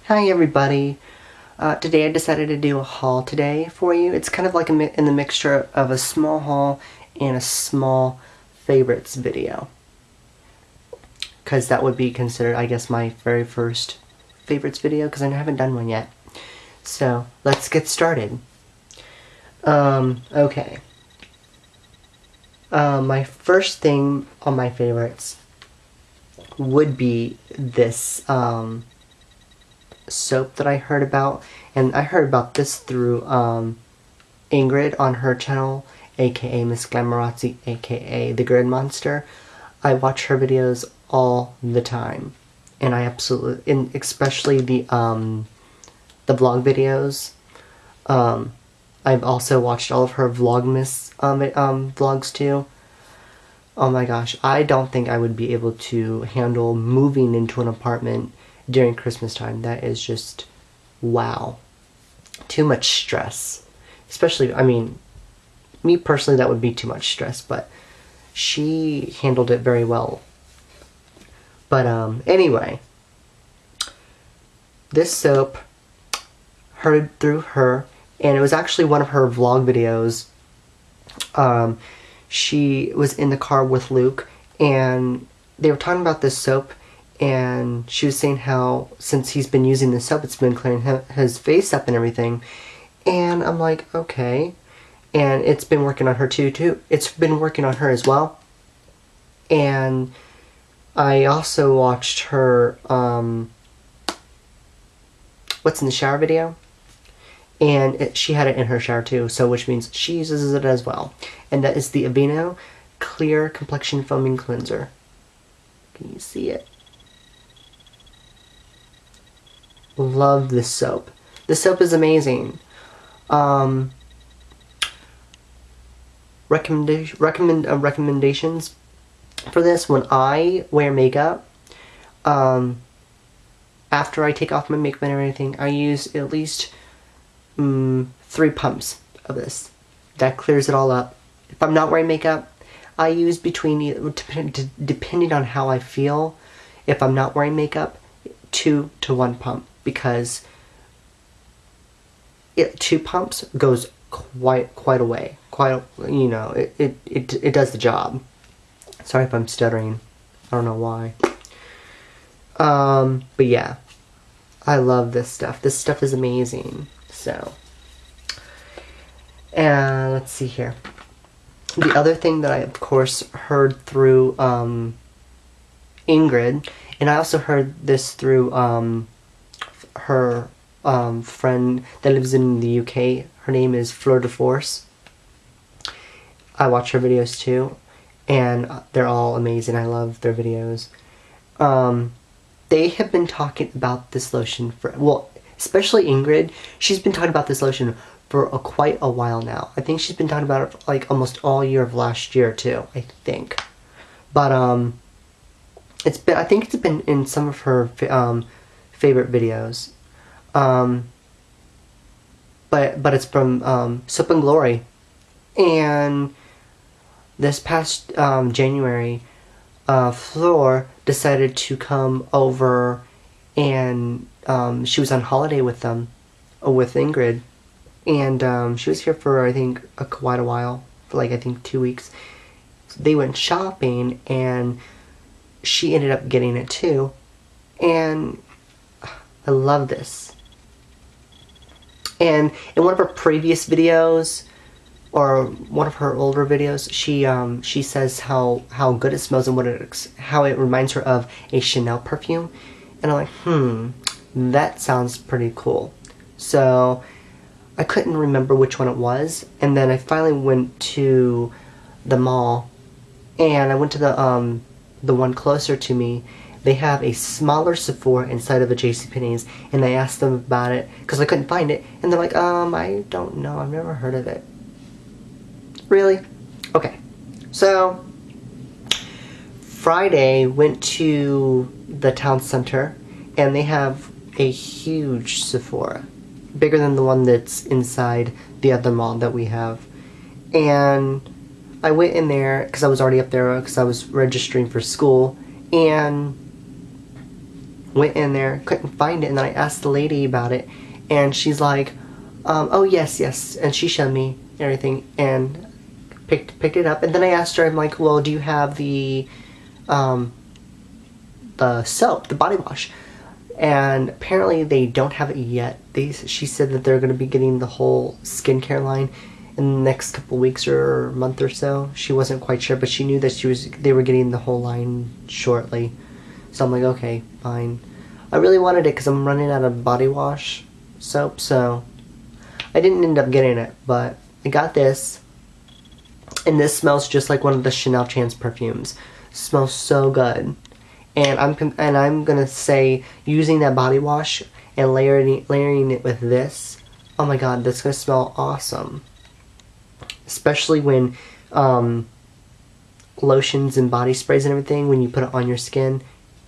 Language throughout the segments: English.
Hi everybody. Today I decided to do a haul today for you. It's kind of like in the mixture of a small haul and a small favorites video. Because that would be considered, I guess, my very first favorites video because I haven't done one yet. So, let's get started. Okay. My first thing on my favorites would be this, soap that I heard about, and I heard about this through Ingrid on her channel, aka Miss Glamorazzi, aka the Grid Monster. I watch her videos all the time, and I absolutely, and especially the vlog videos. I've also watched all of her Vlogmas vlogs too. Oh my gosh, I don't think I would be able to handle moving into an apartment during Christmas time. That is just, wow. Too much stress. Especially, I mean, me personally, that would be too much stress, but she handled it very well. But, anyway, this soap, heard through her, and it was actually one of her vlog videos. She was in the car with Luke, and they were talking about this soap, and she was saying how since he's been using this soap, it's been clearing his face up and everything. And I'm like, okay. And it's been working on her too. It's been working on her as well. And I also watched her What's in the Shower video. And she had it in her shower too, so which means she uses it as well. And that is the Aveeno Clear Complexion Foaming Cleanser. Can you see it? Love this soap. This soap is amazing. Recommendations for this: when I wear makeup, after I take off my makeup and everything, I use at least 3 pumps of this. That clears it all up. If I'm not wearing makeup, I use depending on how I feel, if I'm not wearing makeup, 2 to 1 pump, because 2 pumps goes quite a way. You know, it does the job. Sorry if I'm stuttering. I don't know why. But yeah, I love this stuff. This stuff is amazing. So, and let's see here. The other thing that I, of course, heard through Ingrid, and I also heard this through her friend that lives in the UK. Her name is Fleur de Force. I watch her videos too, and they're all amazing. I love their videos. They have been talking about this lotion for, well, especially Ingrid. She's been talking about this lotion for quite a while now. I think she's been talking about it for like almost all year of last year too, I think. But it's been, I think it's been in some of her favorite videos. But it's from Soap and Glory. And this past January, Fleur decided to come over, and she was on holiday with them, with Ingrid. And she was here for, I think, quite a while, for like, I think 2 weeks. They went shopping, and she ended up getting it too. And I love this. And in one of her previous videos, or one of her older videos, she says how good it smells and how it reminds her of a Chanel perfume. And I'm like, that sounds pretty cool. So I couldn't remember which one it was, and then I finally went to the mall, and I went to the one closer to me. They have a smaller Sephora inside of a JCPenney's, and I asked them about it because I couldn't find it, and they're like, I don't know, I've never heard of it. Really? Okay. So Friday, went to the town center, and they have a huge Sephora, bigger than the one that's inside the other mall that we have. And I went in there because I was already up there because I was registering for school, and went in there, couldn't find it, and then I asked the lady about it, and she's like, oh yes, yes, and she showed me everything, and picked it up, and then I asked her, I'm like, well, do you have the soap, the body wash? And apparently they don't have it yet. She said that they're going to be getting the whole skincare line in the next couple weeks or month or so. She wasn't quite sure, but she knew that they were getting the whole line shortly. So I'm like, okay, fine. I really wanted it because I'm running out of body wash soap, so I didn't end up getting it, but I got this, and this smells just like one of the Chanel Chance perfumes. It smells so good. And I'm gonna say, using that body wash and layering it with this, oh my god, that's gonna smell awesome. Especially when lotions and body sprays and everything, when you put it on your skin,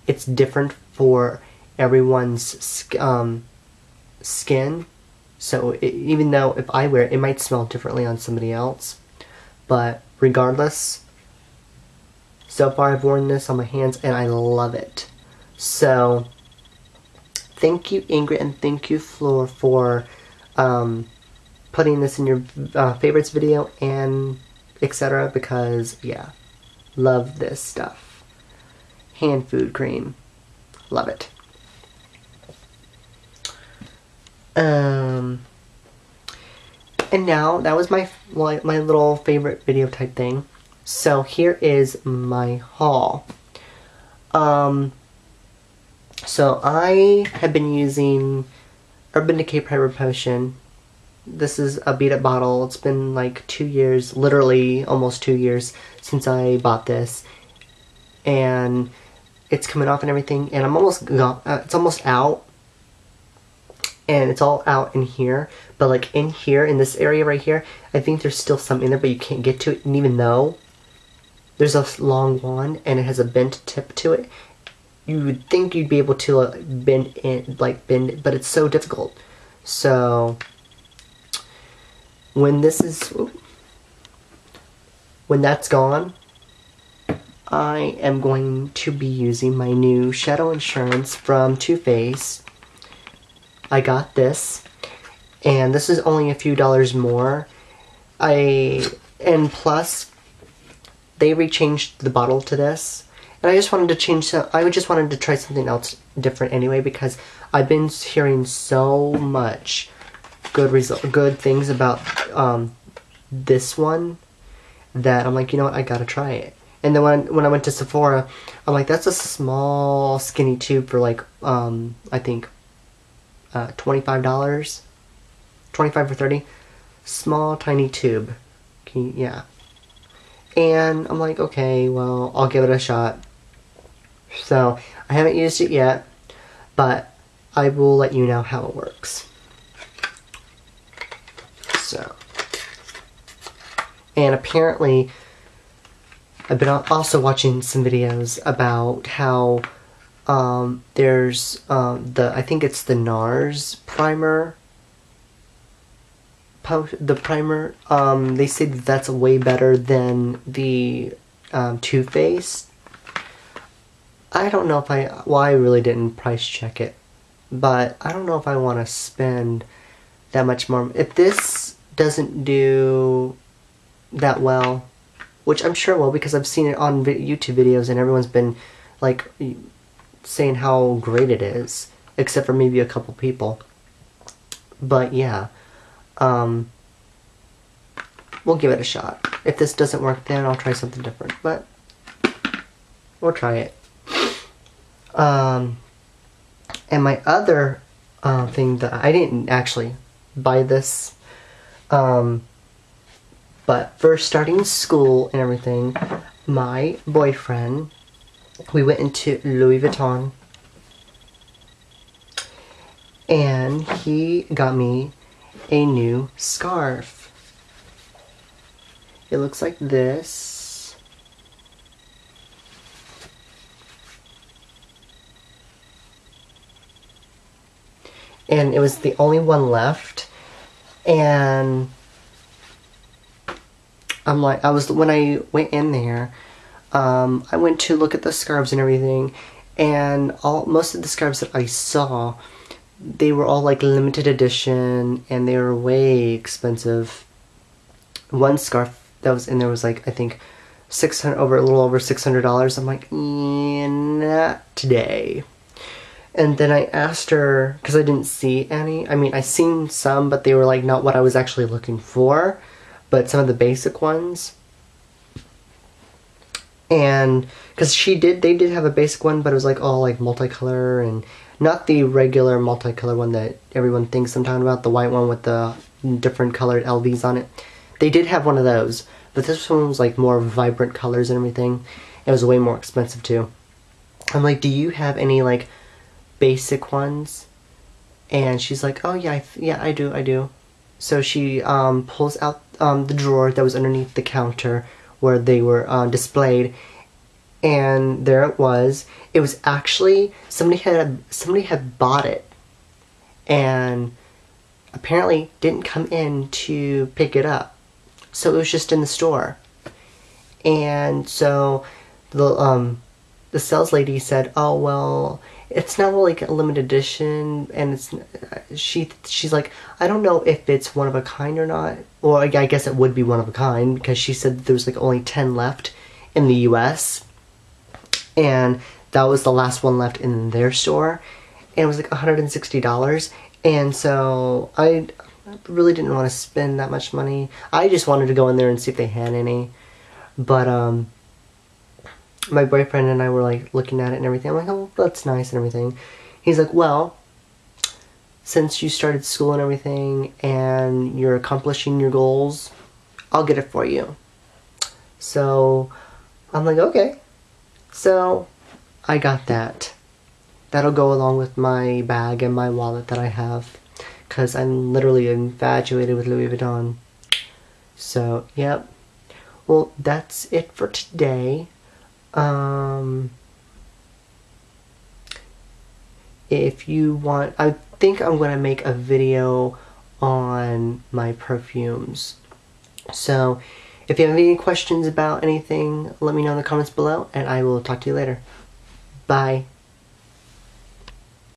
it's different for everyone's skin. So even though if I wear it, it might smell differently on somebody else. But regardless, so far I've worn this on my hands and I love it. So thank you, Ingrid, and thank you, Flor, for putting this in your favorites video and etc. because, yeah, love this stuff. Hand food cream. Love it. And now, that was my little favorite video type thing. So here is my haul. So I have been using Urban Decay Primer Potion. This is a beat up bottle. It's been like 2 years, literally almost 2 years since I bought this. And it's coming off and everything, and I'm almost gone, it's almost out. And it's all out in here, but like in here, in this area right here, I think there's still some in there, but you can't get to it. And even though there's a long wand and it has a bent tip to it, you would think you'd be able to bend it, but it's so difficult. So when that's gone, I am going to be using my new Shadow Insurance from Too Faced. I got this, and this is only a few dollars more. And plus, they rechanged the bottle to this, and I just wanted to try something else different anyway, because I've been hearing so much good things about this one that I'm like, you know what, I gotta try it. And then when I went to Sephora, I'm like, that's a small skinny tube for like I think $25, 25 or 30, small tiny tube. Yeah. And I'm like, okay, well, I'll give it a shot. So I haven't used it yet, but I will let you know how it works. So, and apparently I've been also watching some videos about how there's I think it's the NARS primer. The primer, they say that that's way better than the Too Faced. I don't know if I really didn't price check it, but I don't know if I want to spend that much more. If this doesn't do that well, which I'm sure it will, because I've seen it on YouTube videos and everyone's been like saying how great it is, except for maybe a couple people. But yeah, we'll give it a shot. If this doesn't work, then I'll try something different, but we'll try it. And my other thing that I didn't actually buy this, but for starting school and everything, my boyfriend, we went into Louis Vuitton, and he got me a new scarf. It looks like this. And it was the only one left, and I'm like, when I went in there, I went to look at the scarves and everything, And most of the scarves that I saw, they were all like limited edition and they were way expensive. One scarf that was in there was like, I think a little over $600. I'm like, yeah, not today. And then I asked her, because I didn't see any. I mean, I seen some, but they were like not what I was actually looking for, but some of the basic ones. And because they did have a basic one, but it was like all like multicolor and not the regular multicolor one that everyone thinks I'm talking about, the white one with the different colored LVs on it. They did have one of those, but this one was like more vibrant colors and everything. It was way more expensive too. I'm like, do you have any like basic ones? And she's like, oh yeah, I do. So she pulls out the drawer that was underneath the counter where they were displayed, and there it was. It was actually somebody had bought it and apparently didn't come in to pick it up, so it was just in the store. And so the sales lady said, oh well, it's not like a limited edition, and she's like, I don't know if it's one of a kind or not, or I guess it would be one of a kind, because she said there was like only 10 left in the US, and that was the last one left in their store, and it was like $160. And so I really didn't want to spend that much money. I just wanted to go in there and see if they had any. But my boyfriend and I were like looking at it and everything. I'm like, oh, that's nice and everything. He's like, well, since you started school and everything and you're accomplishing your goals, I'll get it for you. So I'm like, okay. So I got that. That'll go along with my bag and my wallet that I have, because I'm literally infatuated with Louis Vuitton. So, yep. Well, that's it for today. If you want, I think I'm going to make a video on my perfumes. So, if you have any questions about anything, let me know in the comments below, and I will talk to you later. Bye.